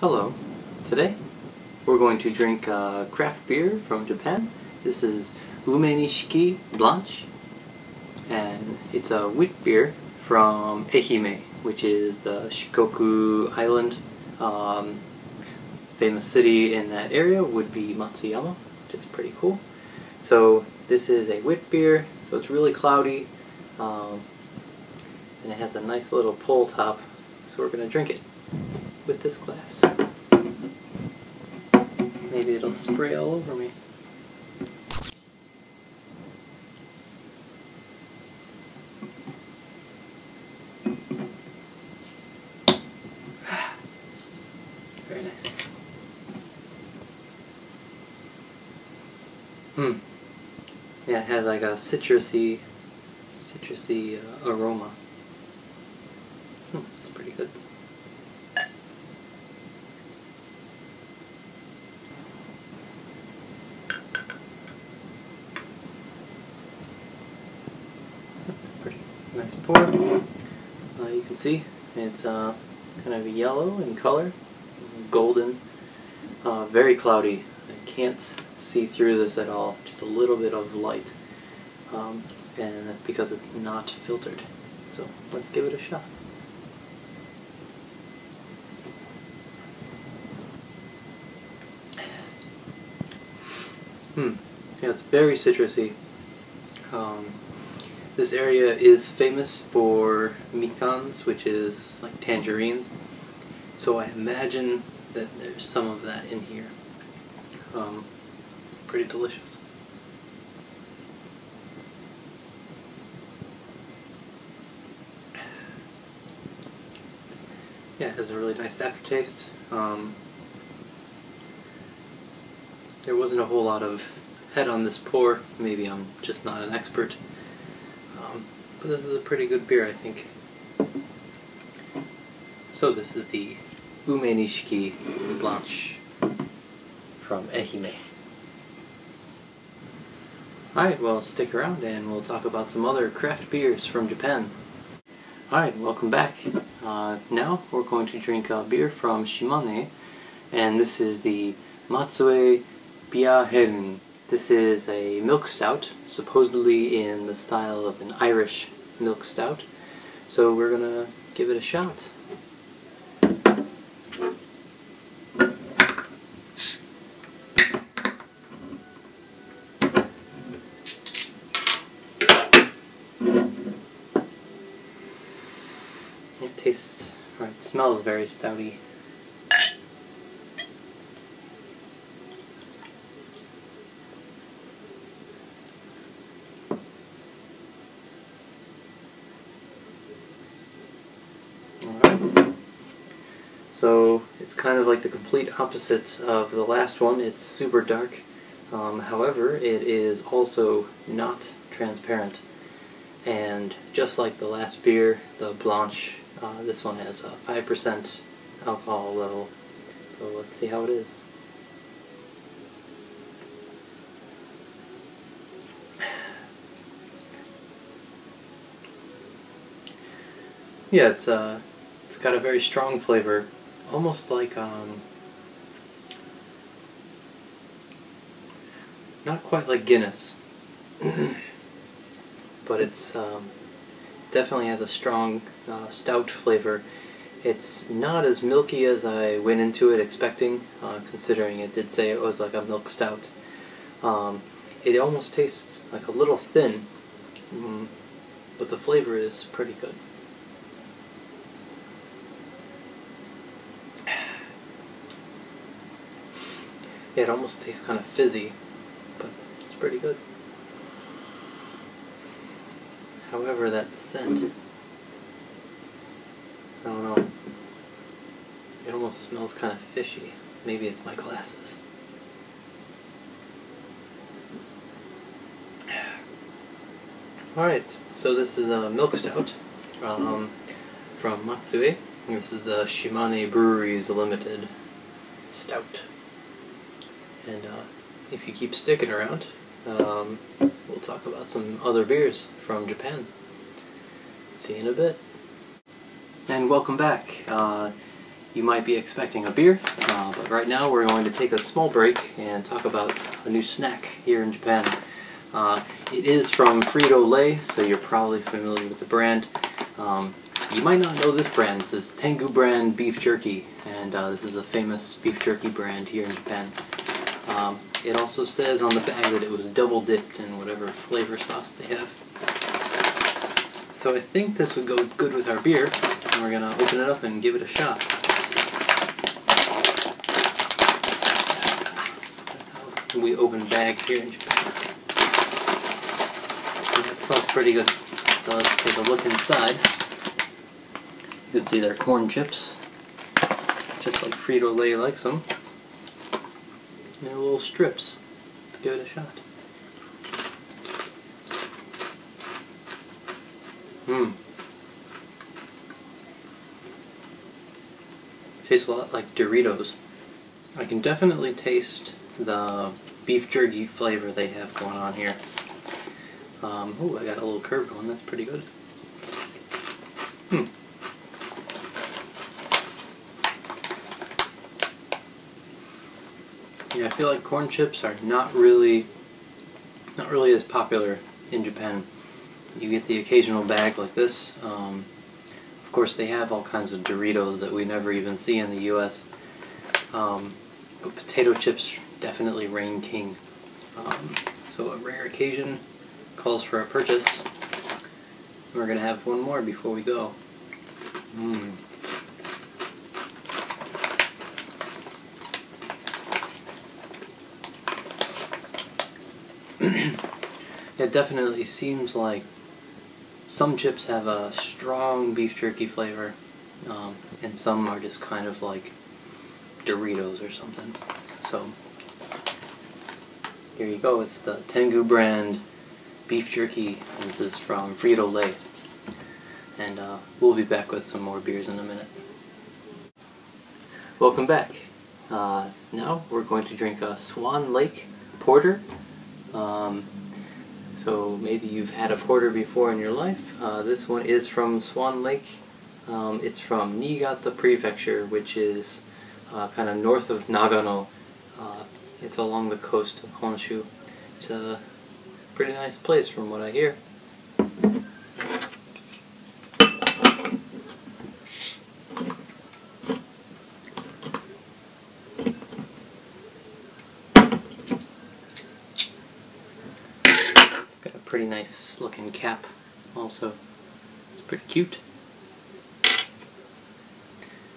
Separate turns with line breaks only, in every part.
Hello. Today we're going to drink craft beer from Japan. This is Umenishiki Blanche, and it's a wheat beer from Ehime, which is the Shikoku Island. Famous city in that area would be Matsuyama, which is pretty cool. So this is a wheat beer, so it's really cloudy, and it has a nice little pull top, so we're going to drink it with this glass. Maybe it'll spray all over me. Very nice. Yeah, it has like a citrusy aroma. It's pretty good. That's a pretty nice pour. You can see it's kind of yellow in color, golden, very cloudy. I can't see through this at all, just a little bit of light, and that's because it's not filtered. So let's give it a shot. Yeah, it's very citrusy. This area is famous for mikans, which is like tangerines, so I imagine that there's some of that in here. Pretty delicious. Yeah, it has a really nice aftertaste. There wasn't a whole lot of head on this pour. Maybe I'm just not an expert. But this is a pretty good beer, I think. So this is the Umenishiki Blanche from Ehime. Alright, well, stick around and we'll talk about some other craft beers from Japan. Alright, welcome back. Now we're going to drink a beer from Shimane, and this is the Matsue Hangin. This is a milk stout, supposedly in the style of an Irish milk stout. So we're gonna give it a shot. It tastes, or it smells very stouty. Alright, so it's kind of like the complete opposite of the last one. It's super dark, however it is also not transparent, and just like the last beer, the Blanche, this one has a 5% alcohol level, so let's see how it is. Yeah, it's got a very strong flavor, almost like not quite like Guinness, but it's definitely has a strong stout flavor. It's not as milky as I went into it expecting, considering it did say it was like a milk stout. It almost tastes like a little thin, but the flavor is pretty good. Yeah, it almost tastes kind of fizzy, but it's pretty good. However, that scent, I don't know, it almost smells kind of fishy. Maybe it's my glasses. Alright, so this is a milk stout from Matsue. This is the Shimane Breweries Limited Stout. And if you keep sticking around, we'll talk about some other beers from Japan. See you in a bit. And welcome back. you might be expecting a beer, but right now we're going to take a small break and talk about a new snack here in Japan. It is from Frito-Lay, so you're probably familiar with the brand. You might not know this brand. This is Tengu brand beef jerky, and this is a famous beef jerky brand here in Japan. It also says on the bag that it was double dipped in whatever flavor sauce they have. So I think this would go good with our beer, and we're going to open it up and give it a shot. That's how we open bags here in Japan. Yeah, it smells pretty good. So let's take a look inside. You can see they're corn chips, just like Frito-Lay likes them. And they're little strips. Let's give it a shot. Tastes a lot like Doritos. I can definitely taste the beef jerky flavor they have going on here. Oh, I got a little curved one. That's pretty good. Yeah, I feel like corn chips are not really as popular in Japan. You get the occasional bag like this. Of course, they have all kinds of Doritos that we never even see in the U.S. But potato chips definitely reign king. So a rare occasion calls for a purchase. We're gonna have one more before we go. It definitely seems like some chips have a strong beef jerky flavor, and some are just kind of like Doritos or something. So here you go, it's the Tengu brand beef jerky. This is from Frito-Lay. And we'll be back with some more beers in a minute. Welcome back. Now we're going to drink a Swan Lake Porter. So maybe you've had a porter before in your life. This one is from Swan Lake. It's from Niigata Prefecture, which is kind of north of Nagano. It's along the coast of Honshu. It's a pretty nice place from what I hear. Pretty nice looking cap also. It's pretty cute.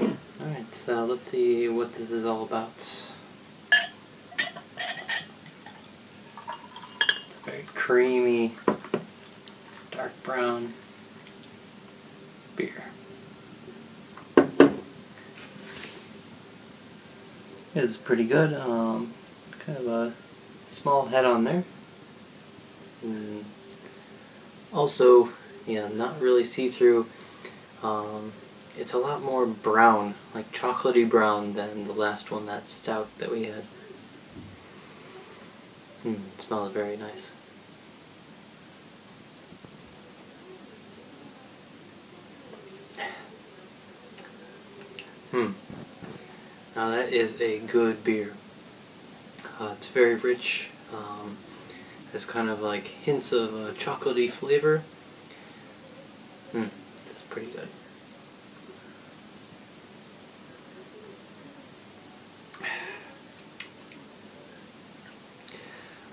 Alright, so let's see what this is all about. It's a very creamy, dark brown beer. It's pretty good. Kind of a small head on there. Also, yeah, not really see-through. It's a lot more brown, like chocolatey brown, than the last one, that stout that we had. It smells very nice. Now that is a good beer. It's very rich. It's kind of like hints of a chocolatey flavor. It's pretty good.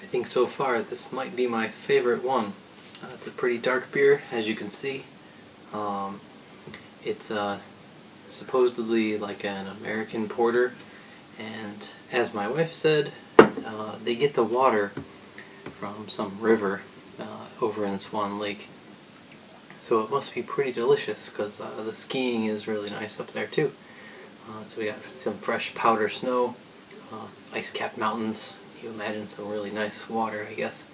I think so far this might be my favorite one. It's a pretty dark beer, as you can see. It's supposedly like an American porter, and as my wife said, they get the water from some river over in Swan Lake. So it must be pretty delicious, because the skiing is really nice up there too. So we got some fresh powder snow, ice-capped mountains. You imagine some really nice water, I guess.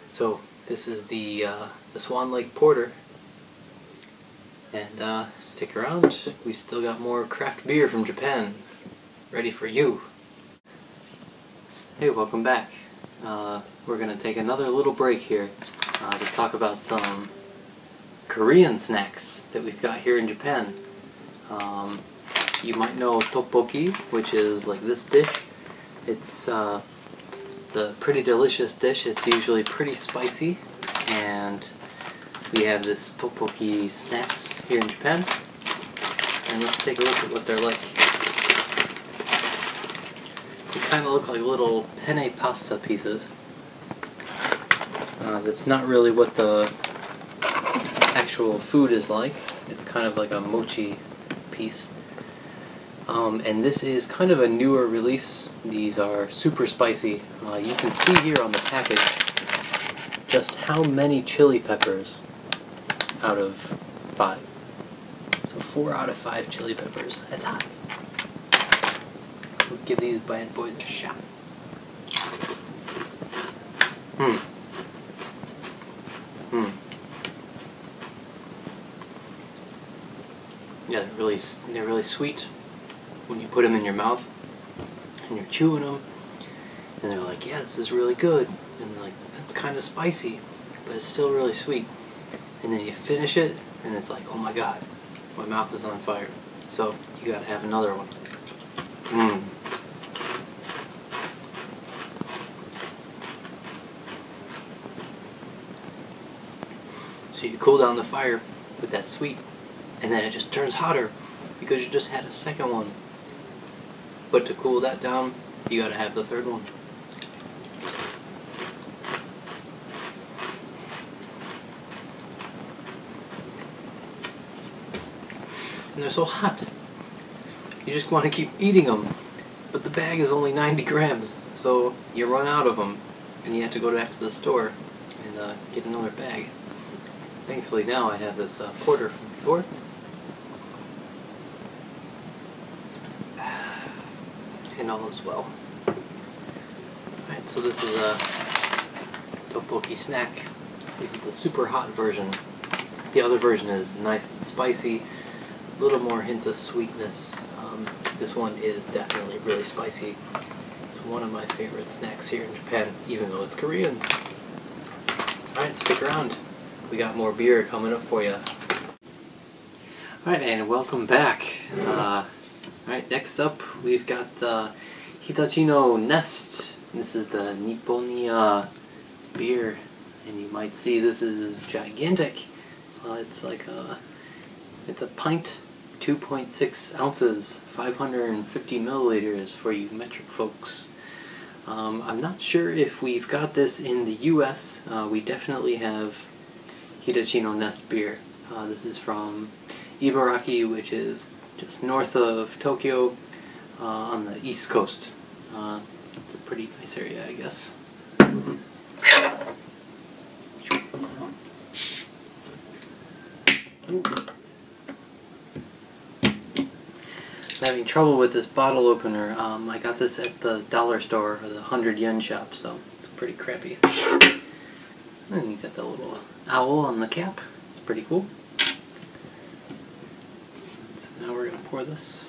So this is the Swan Lake Porter. And stick around, we still got more craft beer from Japan ready for you. Hey, welcome back. We're going to take another little break here to talk about some Korean snacks that we've got here in Japan. you might know tteokbokki, which is like this dish. It's a pretty delicious dish. It's usually pretty spicy, and we have this tteokbokki snacks here in Japan. And let's take a look at what they're like. They kind of look like little penne pasta pieces. That's not really what the actual food is like. It's kind of like a mochi piece. And this is kind of a newer release. These are super spicy. You can see here on the package just how many chili peppers out of 5. So 4 out of 5 chili peppers. That's hot. Let's give these bad boys a shot. Yeah, they're really sweet when you put them in your mouth and you're chewing them, and they're like, yeah, this is really good, and they're like, that's kind of spicy, but it's still really sweet. And then you finish it, and it's like, oh my god, my mouth is on fire. So you gotta have another one. So you cool down the fire with that sweet, and then it just turns hotter because you just had a second one. But to cool that down, you gotta have the third one. And they're so hot. You just want to keep eating them. But the bag is only 90 grams, so you run out of them, and you have to go back to the store and get another bag. Thankfully now I have this porter from before. And all is well. Alright, so this is a tteokbokki snack. This is the super hot version. The other version is nice and spicy, a little more hint of sweetness. This one is definitely really spicy. It's one of my favorite snacks here in Japan, even though it's Korean. Alright, stick around. We got more beer coming up for you. Alright, and welcome back. Alright, next up we've got Hitachi no Nest. This is the Nipponia beer, and you might see this is gigantic. It's like it's a pint, 2.6 ounces, 550 milliliters for you metric folks. I'm not sure if we've got this in the US. We definitely have Hitachi no Nest beer. This is from Ibaraki, which is just north of Tokyo, on the east coast. It's a pretty nice area, I guess. I'm having trouble with this bottle opener. I got this at the dollar store, or the 100 yen shop, so it's pretty crappy. And you got the little owl on the cap. It's pretty cool. So now we're going to pour this.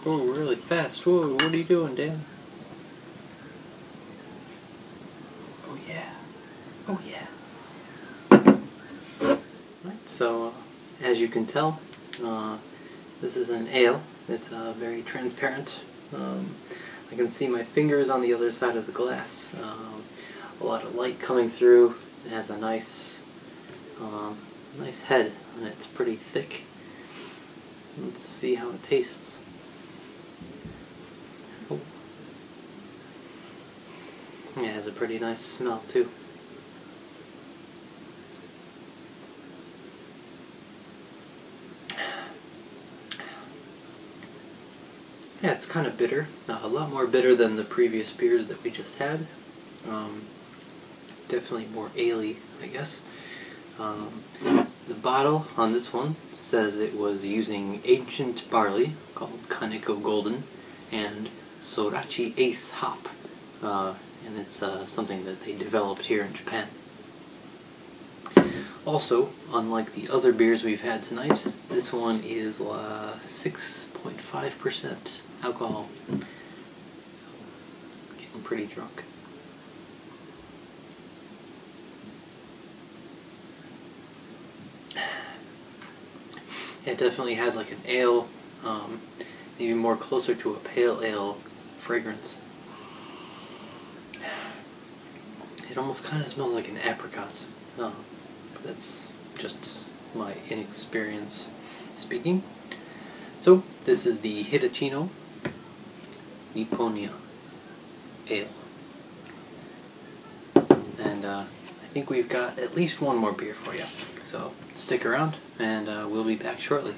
Oh, really fast. Whoa, what are you doing, Dan? Oh yeah. Oh yeah. Right, so as you can tell, this is an ale. It's very transparent. I can see my fingers on the other side of the glass. A lot of light coming through. It has a nice head, and it's pretty thick. Let's see how it tastes. Oh. Yeah, it has a pretty nice smell too. Yeah, it's kind of bitter. A lot more bitter than the previous beers that we just had. Definitely more ale-y, I guess. The bottle on this one says it was using ancient barley called Kaneko Golden and Sorachi Ace hop. And it's something that they developed here in Japan. Also, unlike the other beers we've had tonight, this one is 6.5% alcohol. So, getting pretty drunk. It definitely has like an ale, maybe more closer to a pale ale fragrance. It almost kind of smells like an apricot, but that's just my inexperience speaking. So this is the Hitachino Nipponia Ale, and I think we've got at least one more beer for you. So stick around, and we'll be back shortly.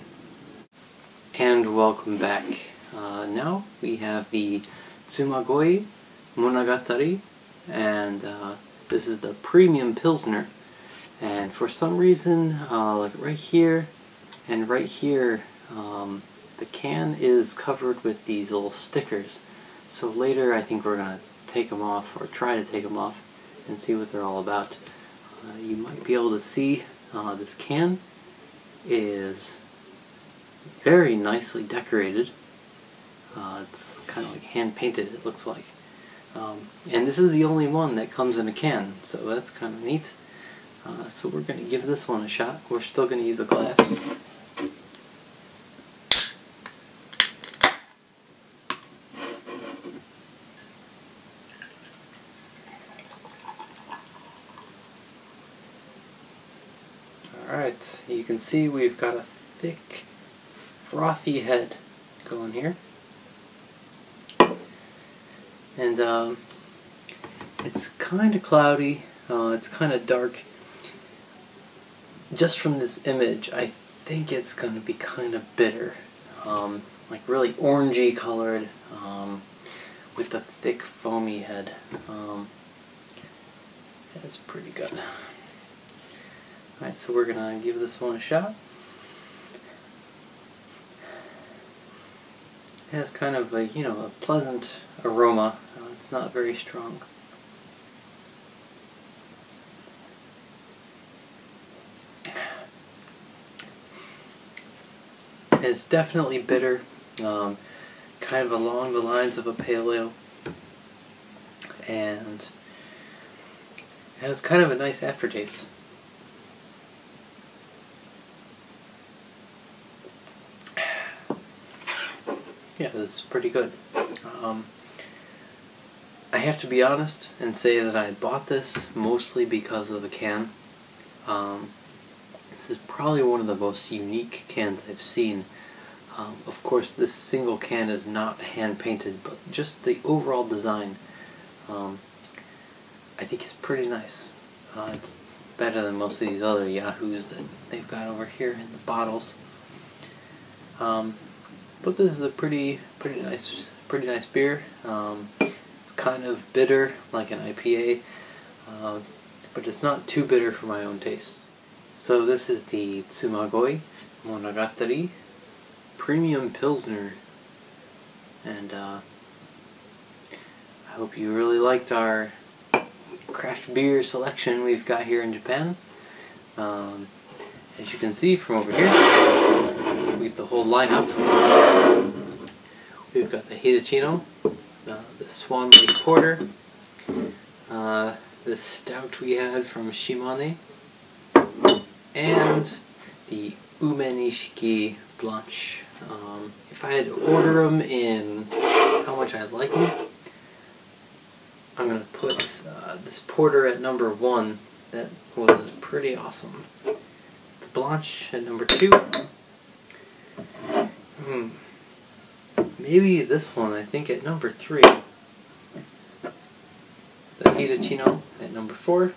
And welcome back. Now we have the Tsumagoi Monogatari, and this is the premium Pilsner. And for some reason, like right here and right here, the can is covered with these little stickers. So later I think we're going to take them off, or try to take them off, and see what they're all about. You might be able to see this can is very nicely decorated. It's kind of like hand painted, it looks like. And this is the only one that comes in a can, so that's kind of neat. So we're going to give this one a shot. We're still going to use a glass. Alright, you can see we've got a thick, frothy head going here. And it's kind of cloudy, it's kind of dark. Just from this image, I think it's going to be kind of bitter. Like really orangey colored, with a thick foamy head. It's pretty good. Alright, so we're going to give this one a shot. It has kind of a, a pleasant aroma. It's not very strong. It's definitely bitter, kind of along the lines of a pale ale, and it has kind of a nice aftertaste. Yeah, this is pretty good. I have to be honest and say that I bought this mostly because of the can. This is probably one of the most unique cans I've seen. Of course, this single can is not hand-painted, but just the overall design, I think is pretty nice. It's better than most of these other Yahoos that they've got over here in the bottles. But this is a pretty nice beer. It's kind of bitter, like an IPA, but it's not too bitter for my own tastes. So this is the Tsumagoi Monogatari Premium Pilsner, and I hope you really liked our craft beer selection we've got here in Japan. As you can see from over here, we've the whole lineup. We've got the Hitachino, the Swan Lake Porter, the stout we had from Shimane, and the Umenishiki Blanche. If I had to order them in how much I like them, I'm going to put this porter at number 1. That was pretty awesome. The Blanche at number 2. Maybe this one, I think, at number 3. The Hitachino at number 4.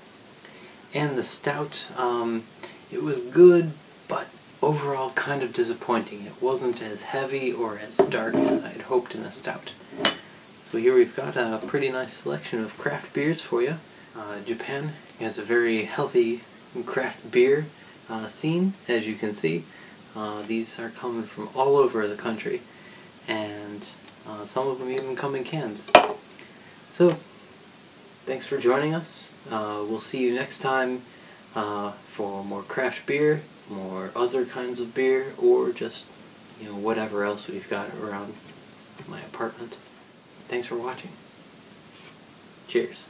And the stout, it was good, but overall kind of disappointing. It wasn't as heavy or as dark as I had hoped in a stout. So here we've got a pretty nice selection of craft beers for you. Japan has a very healthy craft beer scene, as you can see. These are coming from all over the country, and some of them even come in cans. So, thanks for joining us. We'll see you next time for more craft beer, more other kinds of beer, or just whatever else we've got around my apartment. Thanks for watching. Cheers.